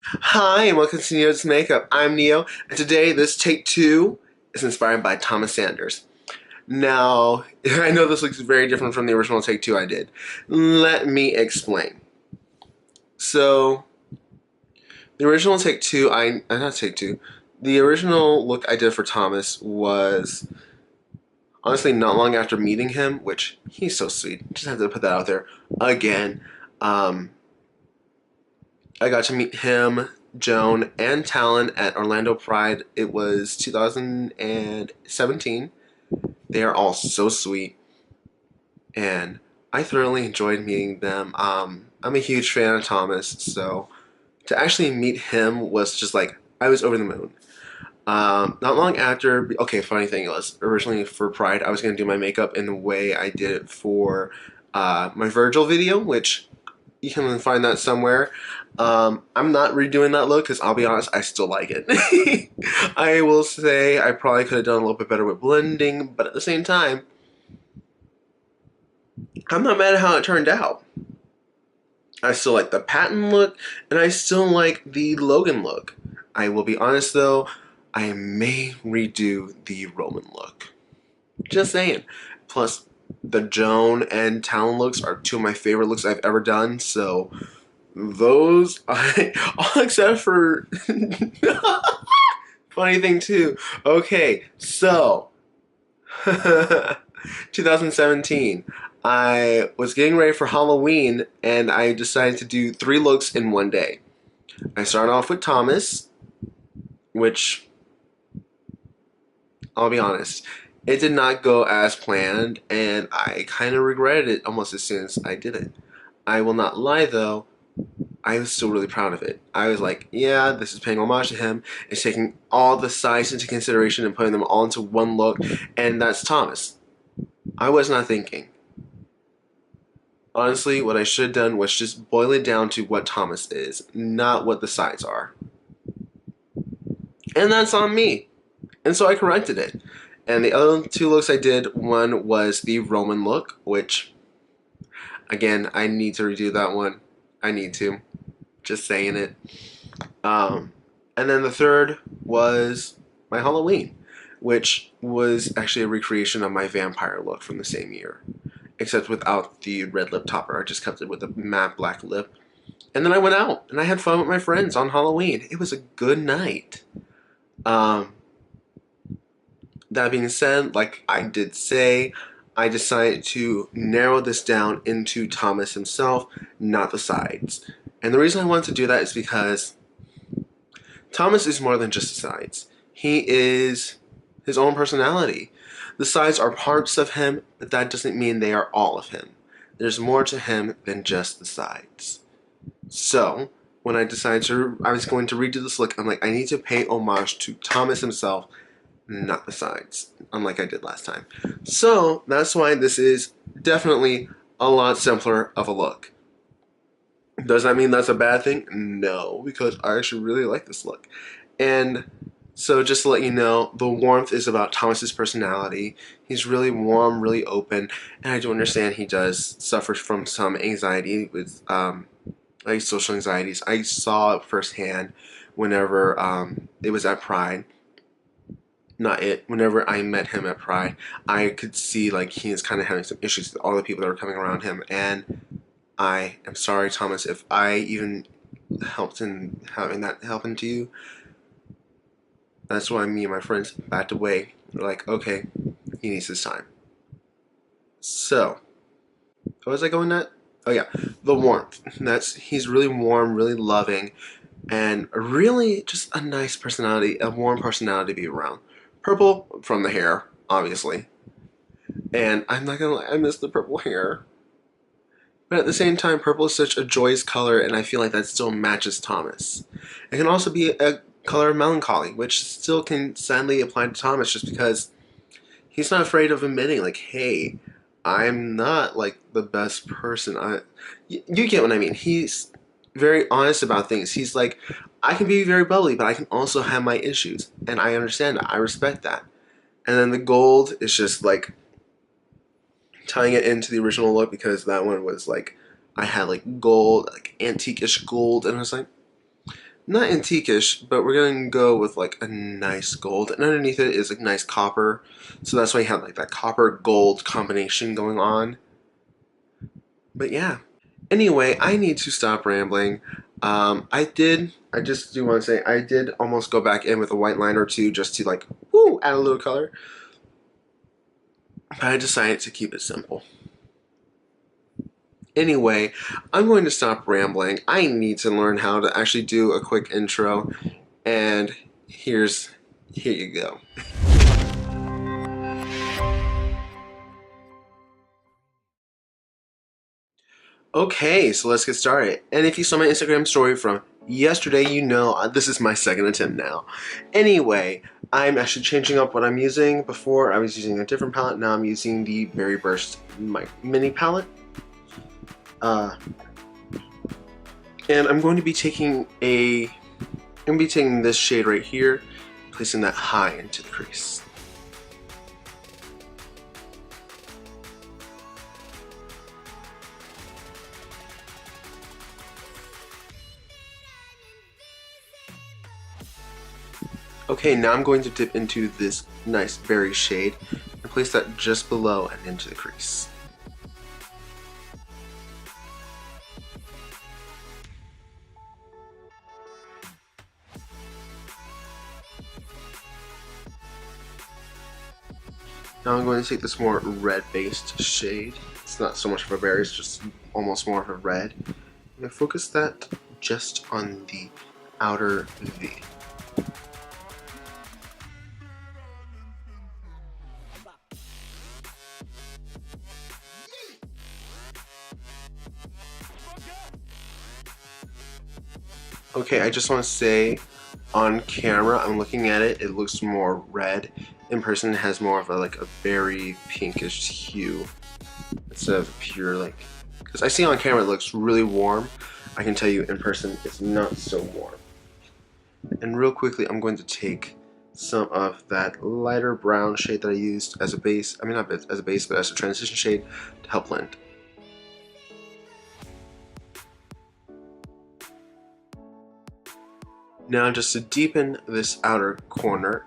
Hi, and welcome to Neo's Makeup. I'm Neo, and today this take two is inspired by Thomas Sanders. Now, I know this looks very different from the original take two I did. Let me explain. So, the original take two, not take two, the original look I did for Thomas was honestly not long after meeting him, which he's so sweet. Just had to put that out there again. Um, I got to meet him, Joan, and Talon at Orlando Pride. It was 2017. They are all so sweet, and I thoroughly enjoyed meeting them. I'm a huge fan of Thomas, so to actually meet him was just like I was over the moon. Not long after, okay, funny thing was, originally for Pride, I was going to do my makeup in the way I did it for my Virgil video, which you can find that somewhere. I'm not redoing that look because I'll be honest, I still like it. I will say I probably could have done a little bit better with blending, but at the same time, I'm not mad at how it turned out. I still like the Patton look, and I still like the Logan look. I will be honest though, I may redo the Roman look. Just saying. Plus, the Joan and Talon looks are two of my favorite looks I've ever done, so those, all except for funny thing too. Okay, so 2017, I was getting ready for Halloween and I decided to do three looks in one day. I started off with Thomas, which I'll be honest, it did not go as planned and I kind of regretted it almost as soon as I did it. I will not lie though, I was still really proud of it. I was like, yeah, this is paying homage to him. It's taking all the sides into consideration and putting them all into one look, and that's Thomas. I was not thinking. Honestly, what I should have done was just boil it down to what Thomas is, not what the sides are. And that's on me. And so I corrected it. And the other two looks I did, one was the Roman look, which, again, I need to redo that one. I need to. Just saying it. Um, and then the third was my Halloween, which was actually a recreation of my vampire look from the same year, except without the red lip topper. I just kept it with a matte black lip. And then I went out and I had fun with my friends on Halloween. It was a good night. Um, that being said, like I did say, I decided to narrow this down into Thomas himself, not the sides. And the reason I wanted to do that is because Thomas is more than just the sides. He is his own personality. The sides are parts of him, but that doesn't mean they are all of him. There's more to him than just the sides. So, when I decided I was going to redo this look, I'm like, I need to pay homage to Thomas himself, not the sides, unlike I did last time. So, that's why this is definitely a lot simpler of a look. Does that mean that's a bad thing? No, because I actually really like this look. And so just to let you know, the warmth is about Thomas's personality. He's really warm, really open, and I do understand he does suffer from some anxiety with like social anxieties. I saw it firsthand whenever it was at Pride. Not it. Whenever I met him at Pride, I could see like he is kind of having some issues with all the people that were coming around him, and I am sorry, Thomas, if I even helped in having that happen to you. That's why me and my friends backed away. We're like, okay, he needs his time. So, what was I going at? Oh yeah, the warmth. He's really warm, really loving, and really just a nice personality, a warm personality to be around. Purple from the hair, obviously. And I'm not gonna lie, I miss the purple hair. But at the same time, purple is such a joyous color, and I feel like that still matches Thomas. It can also be a color of melancholy, which still can sadly apply to Thomas just because he's not afraid of admitting, like, hey, I'm not like the best person. You get what I mean. He's very honest about things. He's like, I can be very bubbly, but I can also have my issues, and I understand that. I respect that. And then the gold is just like tying it into the original look because that one was like I had like gold, like antique-ish gold, and I was like, not antiquish, but we're gonna go with like a nice gold, and underneath it is like nice copper. So that's why you have like that copper gold combination going on. But yeah. Anyway, I need to stop rambling. I just do want to say, I did almost go back in with a white line or two just to like, woo, add a little color. But I decided to keep it simple. Anyway, I'm going to stop rambling. I need to learn how to actually do a quick intro, and here you go. Okay, so let's get started. And if you saw my Instagram story from yesterday, you know this is my second attempt now. Anyway, I'm actually changing up what I'm using. Before I was using a different palette, now I'm using the Berry Burst mini palette. And I'm going to be taking this shade right here, placing that high into the crease. Okay, now I'm going to dip into this nice berry shade and place that just below and into the crease. Now I'm going to take this more red-based shade. It's not so much of a berry, it's just almost more of a red. I'm going to focus that just on the outer V. Okay, I just want to say, on camera, I'm looking at it, it looks more red. In person, it has more of a very pinkish hue instead of pure because I see on camera it looks really warm. I can tell you in person it's not so warm. And real quickly, I'm going to take some of that lighter brown shade that I used as a base. I mean, not as a base, but as a transition shade to help blend. Now, just to deepen this outer corner,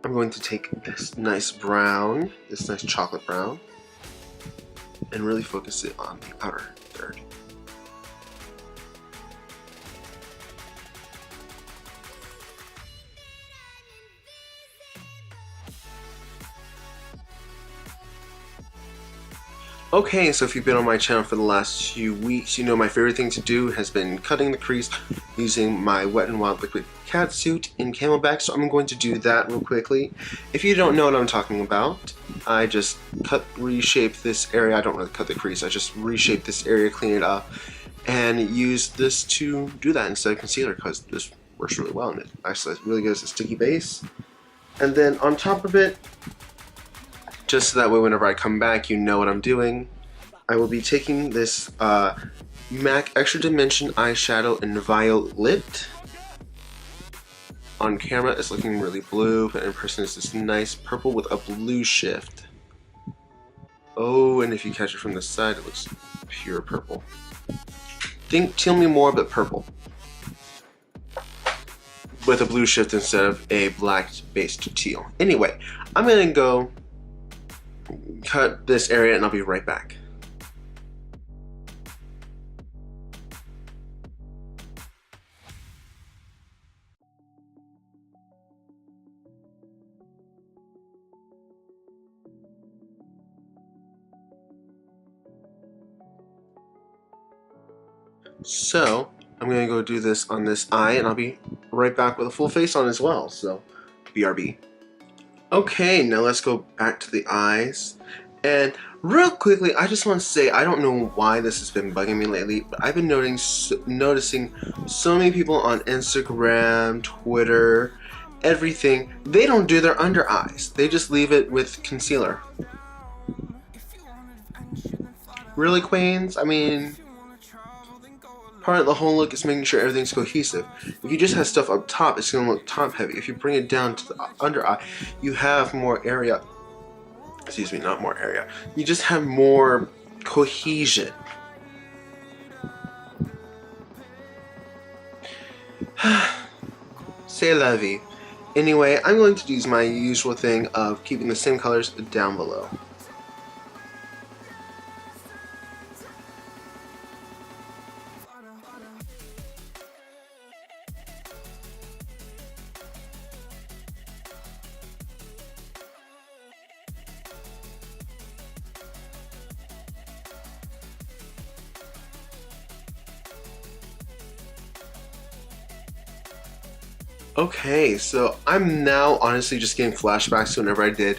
I'm going to take this nice brown, this nice chocolate brown, and really focus it on the outer third. Okay, so if you've been on my channel for the last few weeks, you know my favorite thing to do has been cutting the crease using my Wet n Wild Liquid Catsuit in Camelback, so I'm going to do that real quickly. If you don't know what I'm talking about, I just reshape this area. I don't really cut the crease, I just reshape this area, clean it up, and use this to do that instead of concealer because this works really well and it actually really gives a sticky base. And then on top of it, just so that way whenever I come back you know what I'm doing, I will be taking this MAC Extra Dimension eyeshadow in Violet. On camera it's looking really blue, but in person it's this nice purple with a blue shift. Oh, and if you catch it from the side it looks pure purple. Tell me more but purple. With a blue shift instead of a black based teal. Anyway, I'm gonna go cut this area and I'll be right back. So I'm gonna go do this on this eye and I'll be right back with a full face on as well, so BRB. Okay, now let's go back to the eyes. And real quickly, I just want to say, I don't know why this has been bugging me lately, but I've been noticing so many people on Instagram, Twitter, everything, they don't do their under eyes. They just leave it with concealer. Really, queens? I mean, part of the whole look is making sure everything's cohesive. If you just have stuff up top, it's going to look top heavy. If you bring it down to the under eye, you have more area. Excuse me, not more area. You just have more cohesion. C'est la vie. Anyway, I'm going to use my usual thing of keeping the same colors down below. Okay, so I'm now honestly just getting flashbacks to whenever I did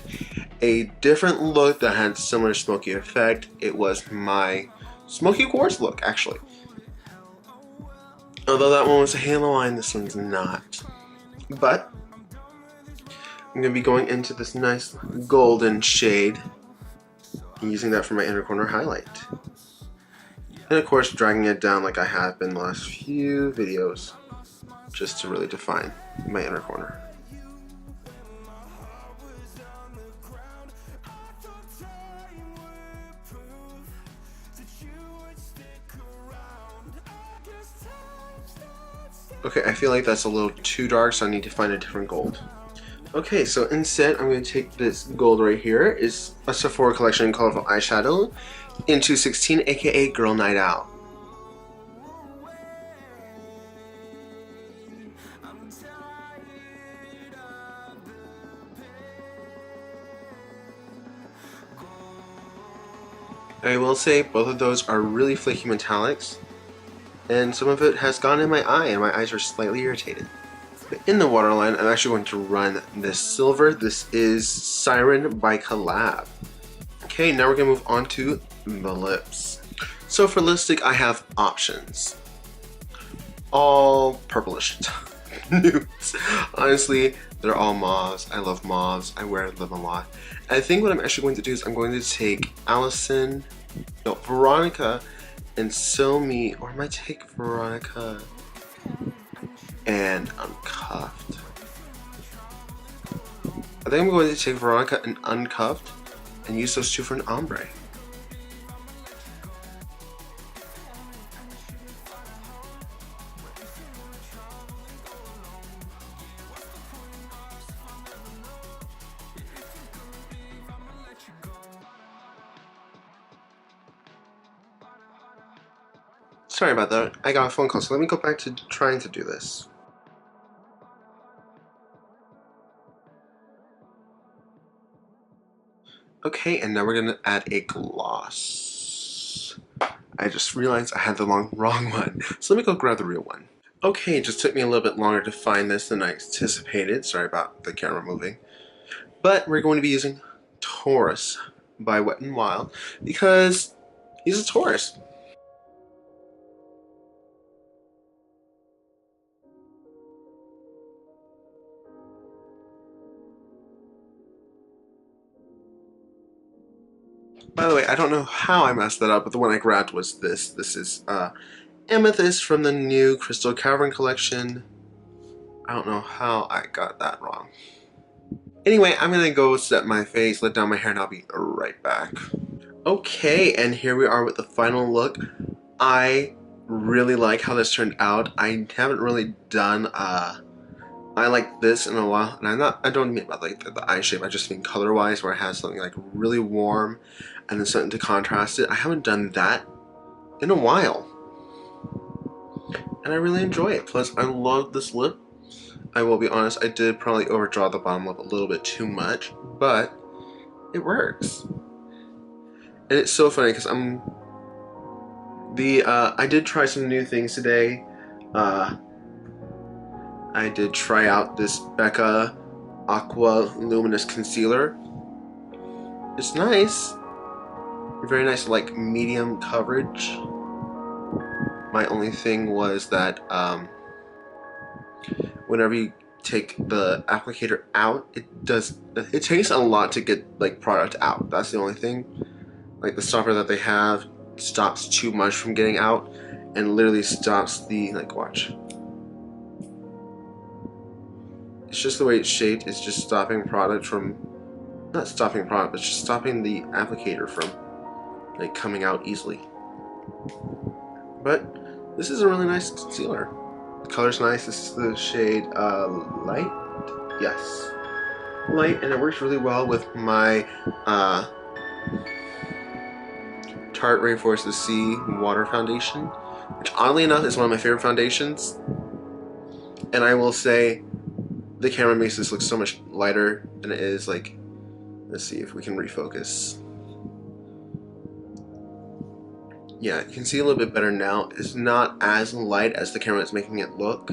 a different look that had similar smoky effect. It was my smoky quartz look, actually. Although that one was a halo line, this one's not. But I'm going to be going into this nice golden shade and using that for my inner corner highlight. And of course dragging it down like I have been the last few videos, just to really define my inner corner. Okay, I feel like that's a little too dark, so I need to find a different gold. Okay, so instead I'm going to take this gold right here. It's a Sephora Collection Colorful Eyeshadow in 216, aka Girl Night Out. I will say both of those are really flaky metallics, and some of it has gone in my eye and my eyes are slightly irritated. But in the waterline, I'm actually going to run this silver. This is Siren by Collab. Okay, now we're going to move on to the lips. So for lipstick, I have options. All purplish nudes. Honestly, they're all mauves. I love mauves. I wear them a lot. I think what I'm actually going to do is I'm going to take Veronica and Silmi, or I might take Veronica and Uncuffed. I think I'm going to take Veronica and Uncuffed and use those two for an ombre. Sorry about that, I got a phone call, so let me go back to trying to do this. Okay, and now we're gonna add a gloss. I just realized I had the wrong one, so let me go grab the real one. Okay, it just took me a little bit longer to find this than I anticipated. Sorry about the camera moving. But we're going to be using Taurus by Wet n Wild because he's a Taurus. By the way, I don't know how I messed that up, but the one I grabbed was this. This is Amethyst from the new Crystal Cavern collection. I don't know how I got that wrong. Anyway, I'm gonna go set my face, let down my hair, and I'll be right back. Okay, and here we are with the final look. I really like how this turned out. I haven't really done I like this in a while, and I don't mean about like the eye shape, I just mean color wise, where it has something like really warm and then something to contrast it. I haven't done that in a while, and I really enjoy it. Plus I love this lip. I will be honest, I did probably overdraw the bottom lip a little bit too much, but it works. And it's so funny because I did try some new things today. I did try out this Becca Aqua Luminous Concealer. It's nice. Very nice, like, medium coverage. My only thing was that whenever you take the applicator out, it takes a lot to get, like, product out. That's the only thing. Like, the stopper that they have stops too much from getting out and literally stops the, like, watch. It's just the way it's shaped. It's just stopping product from, not stopping product, but just stopping the applicator from like coming out easily. But this is a really nice concealer. The color's nice. This is the shade Light. Yes, Light, and it works really well with my Tarte Rainforest Sea Water Foundation, which oddly enough is one of my favorite foundations. And I will say, the camera makes this look so much lighter than it is. Like, let's see if we can refocus. Yeah, you can see a little bit better now. It's not as light as the camera is making it look.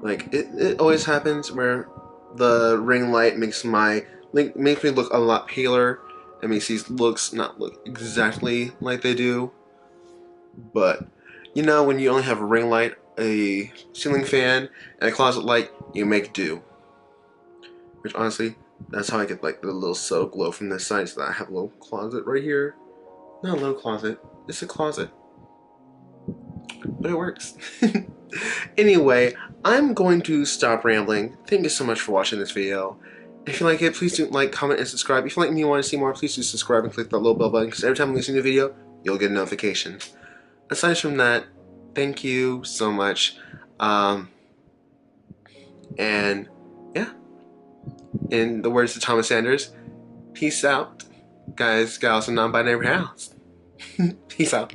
Like, it always happens where the ring light makes me look a lot paler. It makes these looks not look exactly like they do. But, you know, when you only have a ring light, a ceiling fan, and a closet light, you make do. Which, honestly, that's how I get, like, the little subtle glow from this side, so that I have a little closet right here. Not a little closet, it's a closet. But it works. Anyway, I'm going to stop rambling. Thank you so much for watching this video. If you like it, please do like, comment, and subscribe. If you like me and want to see more, please do subscribe and click that little bell button, because every time I release a new video, you'll get a notification. Aside from that, thank you so much. And yeah, in the words of Thomas Sanders, peace out, guys, gals, and non-binary pals. Peace out.